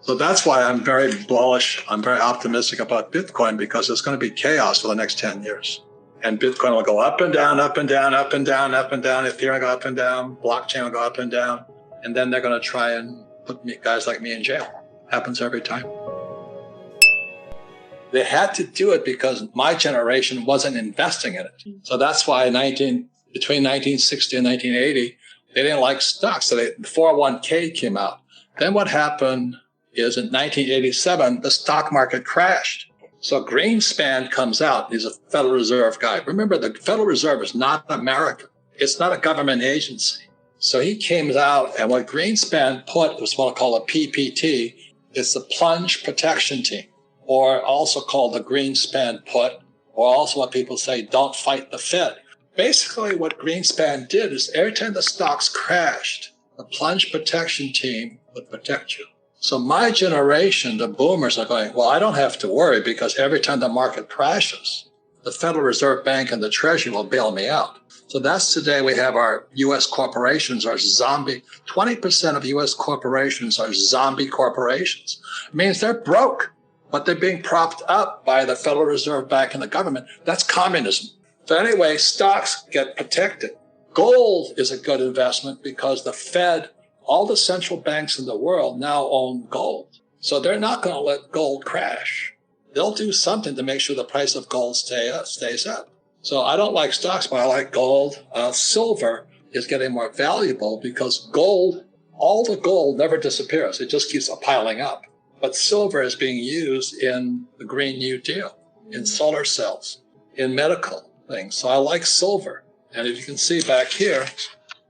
So that's why I'm very bullish. I'm very optimistic about Bitcoin, because there's going to be chaos for the next 10 years. And Bitcoin will go up and down, up and down, up and down, up and down. Ethereum will go up and down. Blockchain will go up and down. And then they're going to try and put guys like me in jail. Happens every time. They had to do it because my generation wasn't investing in it. So that's why between 1960 and 1980, they didn't like stocks. So the 401k came out. Then what happened is in 1987, the stock market crashed. So Greenspan comes out. He's a Federal Reserve guy. Remember, the Federal Reserve is not America. It's not a government agency. So he came out, and what Greenspan put was what I call a PPT. It's the Plunge Protection Team, or also called the Greenspan put, or also what people say, don't fight the Fed. Basically, what Greenspan did is every time the stocks crashed, the Plunge Protection Team would protect you. So my generation, the boomers, are going, well, I don't have to worry, because every time the market crashes, the Federal Reserve Bank and the Treasury will bail me out. So that's today we have our U.S. corporations are zombie. 20% of U.S. corporations are zombie corporations. It means they're broke, but they're being propped up by the Federal Reserve Bank and the government. That's communism. So anyway, stocks get protected. Gold is a good investment because the Fed, all the central banks in the world now own gold. So they're not going to let gold crash. They'll do something to make sure the price of gold stays up. So I don't like stocks, but I like gold. Silver is getting more valuable because gold, all the gold never disappears. It just keeps piling up. But silver is being used in the Green New Deal, in solar cells, in medical things. So I like silver. And if you can see back here,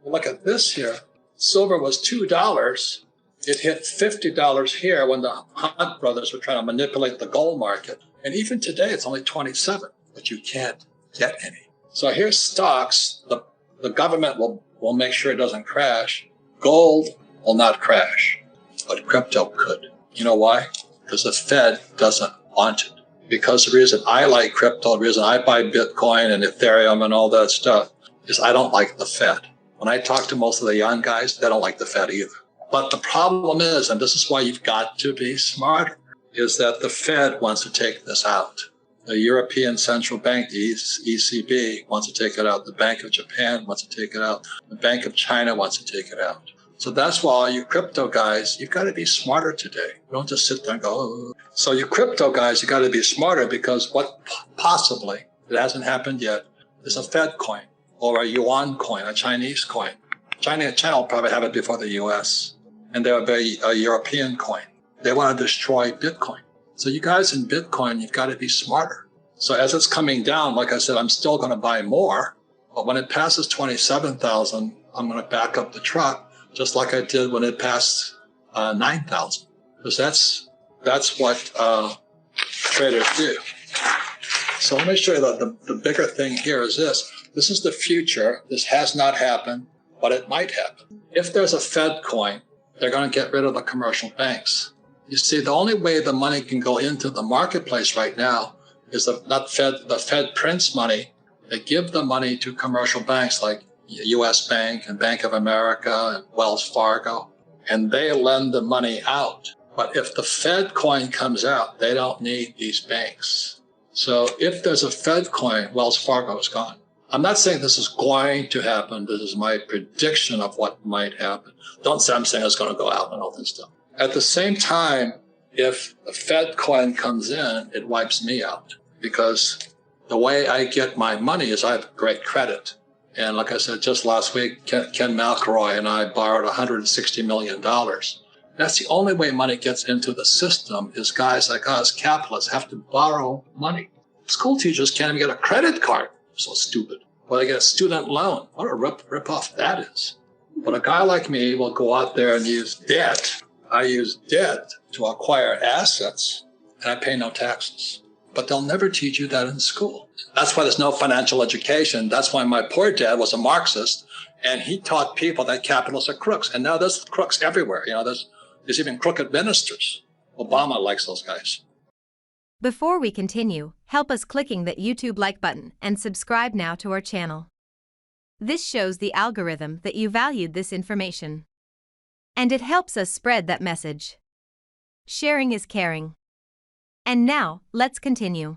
look at this here. Silver was $2. It hit $50 here when the Hunt brothers were trying to manipulate the gold market. And even today, it's only 27, but you can't get any. So here's stocks. The government will make sure it doesn't crash. Gold will not crash, but crypto could. You know why? Because the Fed doesn't want it. Because the reason I like crypto, the reason I buy Bitcoin and Ethereum and all that stuff is I don't like the Fed. When I talk to most of the young guys, they don't like the Fed either. But the problem is, and this is why you've got to be smarter, is that the Fed wants to take this out. The European Central Bank, the ECB, wants to take it out. The Bank of Japan wants to take it out. The Bank of China wants to take it out. So that's why all you crypto guys, you've got to be smarter today. You don't just sit there and go, oh. So you crypto guys, you got to be smarter, because what possibly, it hasn't happened yet, is a Fed coin or a yuan coin, a Chinese coin. China will probably have it before the US. And there will be a European coin. They want to destroy Bitcoin. So you guys in Bitcoin, you've got to be smarter. So as it's coming down, like I said, I'm still going to buy more. But when it passes 27,000, I'm going to back up the truck, just like I did when it passed 9,000. Because that's what traders do. So let me show you the bigger thing here is this. This is the future. This has not happened, but it might happen. If there's a Fed coin, they're going to get rid of the commercial banks. You see, the only way the money can go into the marketplace right now is the Fed prints money. They give the money to commercial banks like U.S. Bank and Bank of America and Wells Fargo, and they lend the money out. But if the Fed coin comes out, they don't need these banks. So if there's a Fed coin, Wells Fargo is gone. I'm not saying this is going to happen. This is my prediction of what might happen. Don't say I'm saying it's going to go out and all this stuff. At the same time, if the Fed coin comes in, it wipes me out, because the way I get my money is I have great credit. And like I said, just last week, Ken McElroy and I borrowed $160 million. That's the only way money gets into the system, is guys like us, capitalists, have to borrow money. School teachers can't even get a credit card. So stupid. Well, they get a student loan. What a rip-off that is. But a guy like me will go out there and use debt. I use debt to acquire assets, and I pay no taxes. But they'll never teach you that in school. That's why there's no financial education. That's why my poor dad was a Marxist, and he taught people that capitalists are crooks. And now there's crooks everywhere. There's even crooked ministers. Obama likes those guys. Before we continue, help us clicking that YouTube like button and subscribe now to our channel. This shows the algorithm that you valued this information, and it helps us spread that message. Sharing is caring. And now, let's continue.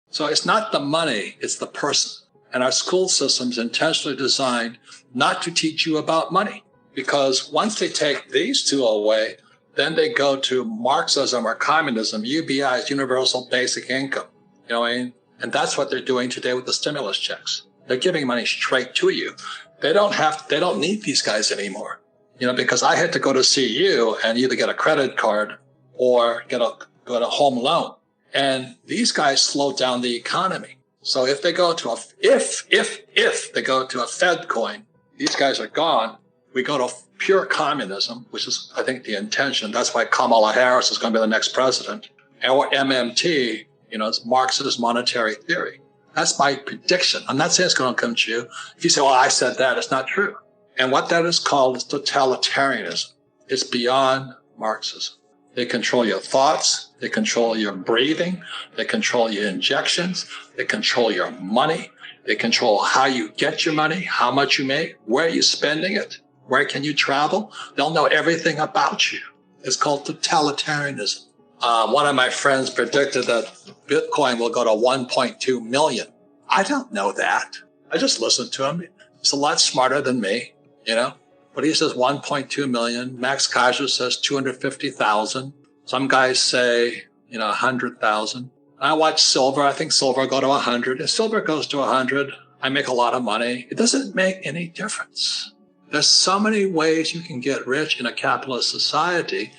So it's not the money, it's the person. And our school system's intentionally designed not to teach you about money. Because once they take these two away, then they go to Marxism or communism, UBI's universal basic income. You know what I mean? And that's what they're doing today with the stimulus checks. They're giving money straight to you. They don't need these guys anymore. You know, because I had to go to see you and either get a credit card or get a home loan. And these guys slow down the economy. So if they go to if they go to a Fed coin, these guys are gone. We go to pure communism, which is, I think, the intention. That's why Kamala Harris is going to be the next president. Or MMT, you know, it's Marxist monetary theory. That's my prediction. I'm not saying it's going to come true. If you say, well, I said that, it's not true. And what that is called is totalitarianism. It's beyond Marxism. They control your thoughts. They control your breathing. They control your injections. They control your money. They control how you get your money, how much you make, where you're spending it, where can you travel. They'll know everything about you. It's called totalitarianism. One of my friends predicted that Bitcoin will go to 1.2 million. I don't know that. I just listened to him. He's a lot smarter than me, you know. But he says 1.2 million. Max Kaiser says 250,000. Some guys say, 100,000. I watch silver. I think silver will go to 100. If silver goes to 100, I make a lot of money. It doesn't make any difference. There's so many ways you can get rich in a capitalist society.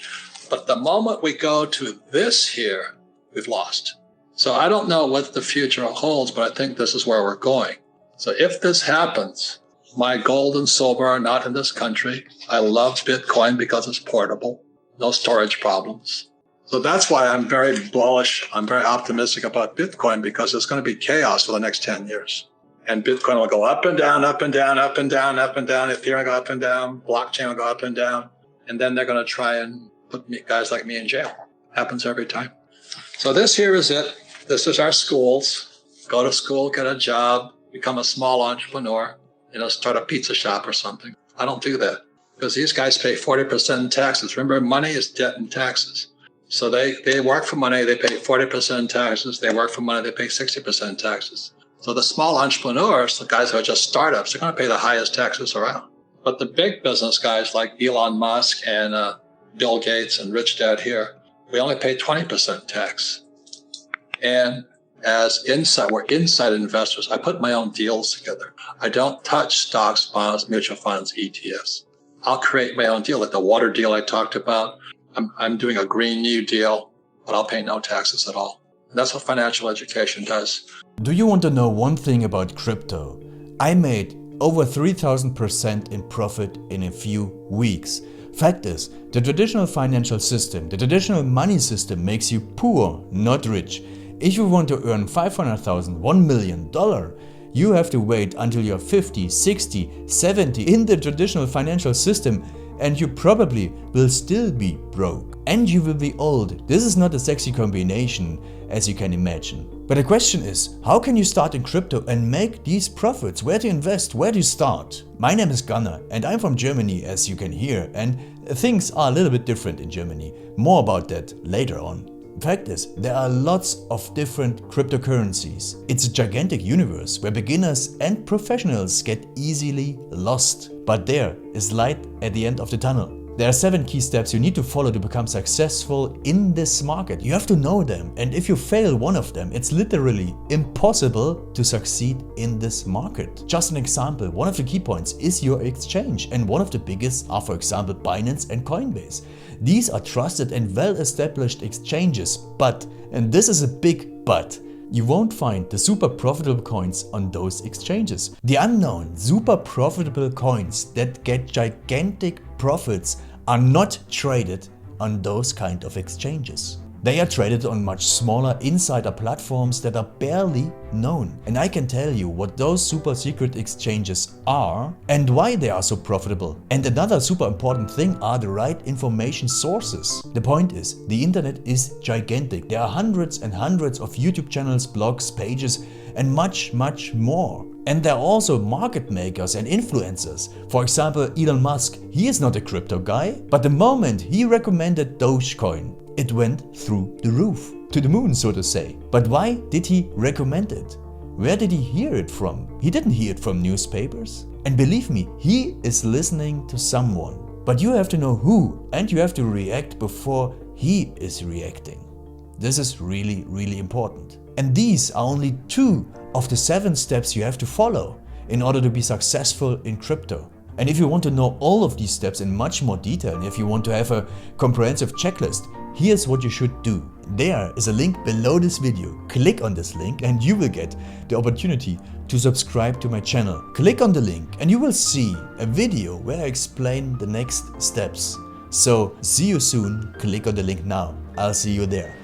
But the moment we go to this here, we've lost. So I don't know what the future holds, but I think this is where we're going. So if this happens, my gold and silver are not in this country. I love Bitcoin because it's portable, no storage problems. So that's why I'm very bullish. I'm very optimistic about Bitcoin because it's going to be chaos for the next 10 years. And Bitcoin will go up and down, up and down, up and down, up and down. Ethereum will go up and down. Blockchain will go up and down. And then they're going to try and put guys like me in jail. Happens every time. So this here is it. This is our schools. Go to school, get a job, become a small entrepreneur. Start a pizza shop or something. I don't do that because these guys pay 40% in taxes. Remember, money is debt and taxes. So they work for money, they pay 40% in taxes. They work for money, they pay 60% in taxes. So the small entrepreneurs, the guys who are just startups, they're going to pay the highest taxes around. But the big business guys like Elon Musk and Bill Gates and Rich Dad here, we only pay 20% tax. And as we're inside investors. I put my own deals together. I don't touch stocks, bonds, mutual funds, ETFs. I'll create my own deal, like the water deal I talked about. I'm doing a Green New Deal, but I'll pay no taxes at all. And that's what financial education does. Do you want to know one thing about crypto? I made over 3,000% in profit in a few weeks. Fact is, the traditional financial system, the traditional money system makes you poor, not rich. If you want to earn $500,000, $1 million, you have to wait until you're 50, 60, 70 in the traditional financial system, and you probably will still be broke. And you will be old. This is not a sexy combination, as you can imagine. But the question is, how can you start in crypto and make these profits? Where to invest? Where to start? My name is Gunnar and I'm from Germany, as you can hear, and things are a little bit different in Germany. More about that later on. Fact is, there are lots of different cryptocurrencies. It's a gigantic universe where beginners and professionals get easily lost. But there is light at the end of the tunnel. There are 7 key steps you need to follow to become successful in this market. You have to know them, and if you fail one of them, it's literally impossible to succeed in this market. Just an example, one of the key points is your exchange, and one of the biggest are, for example, Binance and Coinbase. These are trusted and well-established exchanges, but, and this is a big but, you won't find the super profitable coins on those exchanges. The unknown super profitable coins that get gigantic profits are not traded on those kind of exchanges. They are traded on much smaller insider platforms that are barely known. And I can tell you what those super secret exchanges are and why they are so profitable. And another super important thing are the right information sources. The point is, the internet is gigantic. There are hundreds and hundreds of YouTube channels, blogs, pages, and much more. And there are also market makers and influencers. For example, Elon Musk, he is not a crypto guy, but the moment he recommended Dogecoin, it went through the roof, to the moon so to say. But why did he recommend it? Where did he hear it from? He didn't hear it from newspapers. And believe me, he is listening to someone. But you have to know who, and you have to react before he is reacting. This is really important. And these are only 2 of the 7 steps you have to follow in order to be successful in crypto. And if you want to know all of these steps in much more detail, and if you want to have a comprehensive checklist, here's what you should do. There is a link below this video. Click on this link and you will get the opportunity to subscribe to my channel. Click on the link and you will see a video where I explain the next steps. So see you soon. Click on the link now. I'll see you there.